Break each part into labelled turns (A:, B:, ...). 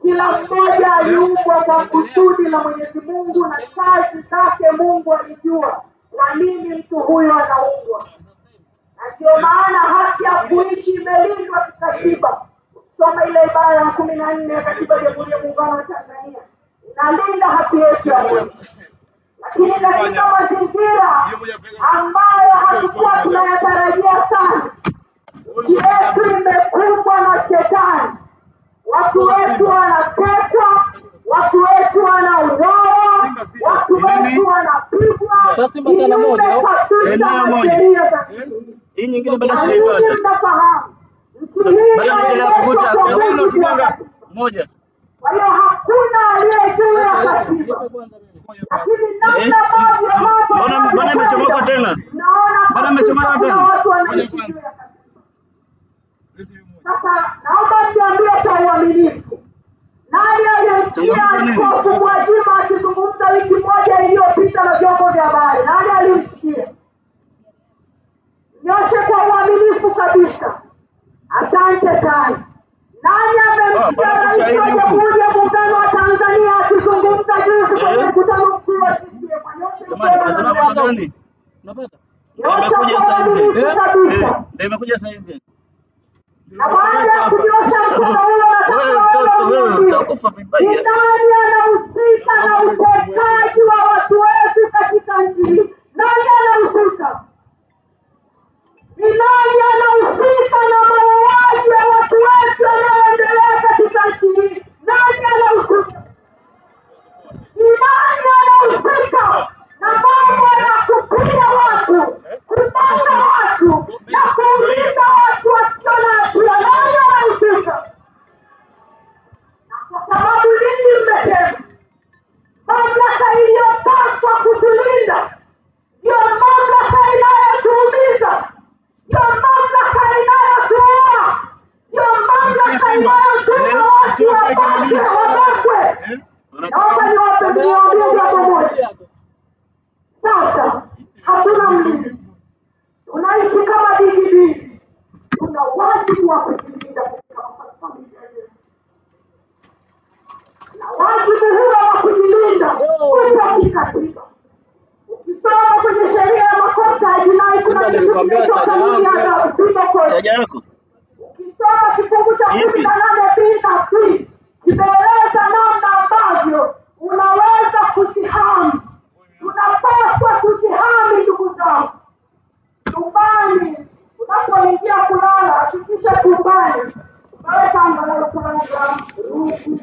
A: Kila mmoja aliumbwa kwa kusudi la Mwenyezi Mungu na kazi zake Mungu alijua kwa nini mtu huyo anaumbwa. Na ndio maana haki ya kuishi imelindwa kikatiba. Soma ile ibara ya 14 ya Katiba ya Jamhuri ya Muungano wa Tanzania. Inalinda haki yetu ya kuishi. Lakini katika mazingira ambayo hatukuwa tunayatarajia sana, nchi yetu imekumbwa na shetani. Watu wetu wanatekwa, watu wetu wanauawa, watu wetu wanapigwa.
B: Sasa masala moja au
A: eneo moja.
B: Hii nyingine bado sijaipata.
A: Mnafahamu.
B: Bado naendelea kuvuta moja.
A: Kwa hiyo hakuna aliyezuia katiba.
B: Mbona imechomoka tena? Mbona imechomoka tena?
A: Sasa naomba niambie kwa uaminifu. Nani aliyesikia Askofu Gwajima akizungumza wiki moja iliyopita na vyombo vya habari? Nani alimsikia? Nyoshe kwa uaminifu kabisa. Asante sana. Nani amemsikia Rais wa Jamhuri ya Muungano wa Tanzania akizungumza juzi kwenye mkutano mkuu wa CCM?
B: Imekuja sasa hivi. Imekuja sasa hivi.
A: Na baada ya kunyosha mkono huo
B: mtoto wewe utakufa vibaya.
A: Nani anahusika na utekaji wa watu wetu katika nchi hii? Nani anahusika? Ni nani anahusika na mauaji ya watu wetu yanayoendelea katika nchi hii? Nani anahusika? Ni nani anahusika na mambo ya kupiga watu, kubanga watu na kuuliza watu wasio na hatia? Nani anahusika? Na kwa sababu nini mmesema mamlaka iliyopaswa kutulinda ndio mamlaka inayotuumiza, ndio mamlaka inayotuua, ndio mamlaka inayotuua watu wabakwe. Naomba niwaambie jambo moja. Sasa hatuna mlinzi, tunaishi kama digidigi. Tuna wajibu wa kujilinda katika familia yetu, na wajibu huo wa kujilinda upo kikatiba. Ukisoma kwenye sheria ya makosa ya jinai kuna
B: Chaja yako.
A: Ukisoma kifungu cha 18B na C kimeeleza namna ambavyo unaweza kujihami. Tunapaswa kujihami ndugu zangu. Chumbani unapoingia kulala, hakikisha chumbani unaweka angalau kanga, ruku.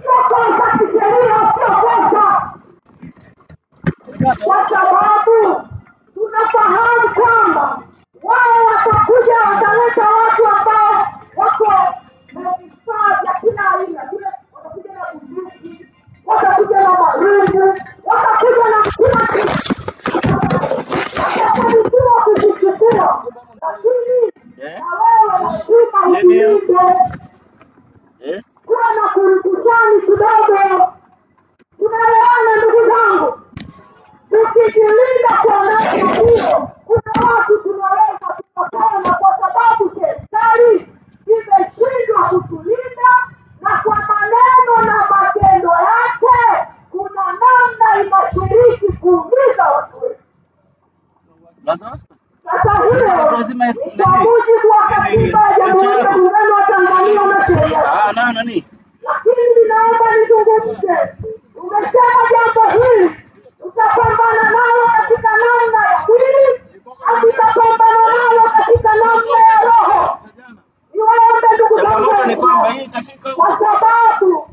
A: Sio kosa kisheria, sio kosa. Kwa sababu tunafahamu kwamba wao watakuja wataleta watu ambao wako na vifaa vya kila aina. Watakuja na bunduki, watakuja na marungu, watakuja na kila kitu. Watafanikiwa kukuchukua, lakini na wewe lazima ujilinde. Kuwa na kurukushani kidogo. Tunaelewana ndugu zangu? Tukijilinda kwa namna hiyo, kuna watu tunaweza tukapona, kwa sababu serikali imeshindwa kutulinda, na kwa maneno na matendo yake kuna namna inashiriki kuumiza watu wetu. Sasa hiyo ni kwa mujibu wa Katiba ya Jamhuri ya Muungano wa Tanzania na sheria. Lakini ninaomba nizungumze. Umesema jambo hili utapambana nalo katika namna ya mwili, utapambana nalo katika namna ya roho. Niwaombe ndugu zangu, kwa sababu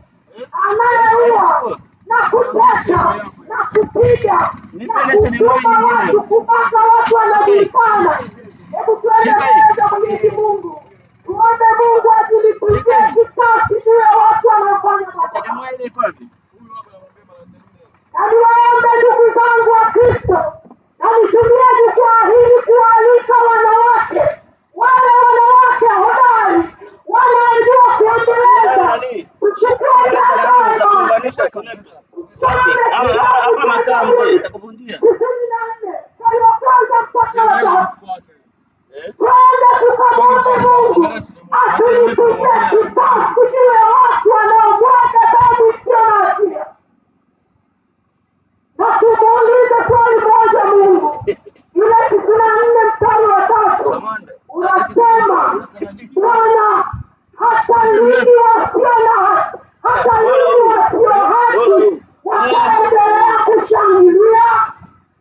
A: anayeua na kutesa na kupiga na kutuma watu, kubaka watu wanajulikana. Hebu tuende mbele za Mwenyezi Mungu, tuombe Mungu ajilipizie kisasi juu ya watu wanaofanya mabaya. Na niwaombe ndugu zangu wa Kristo, na nitumie jukwaa hili kualika wanawake, wale wanawake hodari wanaojua kuendeleza, kuchukua
B: hapa makaa mzee itakuvunjia.
A: 94 kwa kwanza mpaka watatu. Twende tukamwombe Mungu atulipizie kisasi juu ya watu wanaomwaga wasio na haki, hata ninyi wasio haki wataendelea kushangilia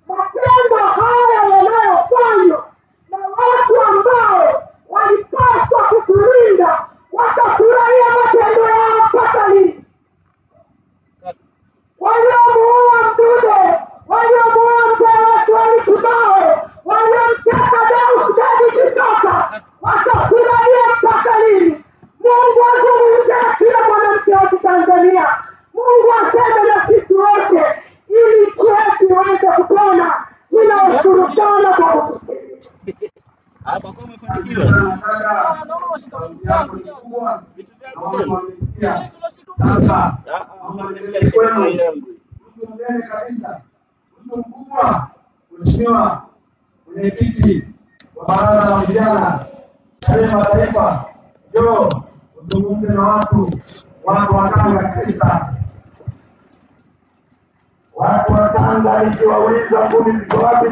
A: matendo haya yanayofanywa na watu ambao walipaswa kutulinda. Watafurahia matendo yao mpaka lini? Waliomuua Mdude, waliomuua mzee wetu Ali Kibao, waliomteka Deus David Kitoka, watafurahia mpaka lini? Mungu azungumze na kila mwanamke wa Tanzania. Mungu aseme na sisi wote ili nchi yetu iweze kupona. Ninawashukuru sana kwa kutusaidia.
B: Hapa kwa umefanikiwa.
C: Naomba washika vitu vyangu.
B: Vitu vyako tena.
C: Sasa
D: mbele kabisa, mtu mkubwa, Mheshimiwa Mwenyekiti wa Baraza la Vijana Chadema Taifa, njoo uzungumze na watu wa Tanga kabisa. Watu wa Tanga nikiwauliza ngumi ziko wapi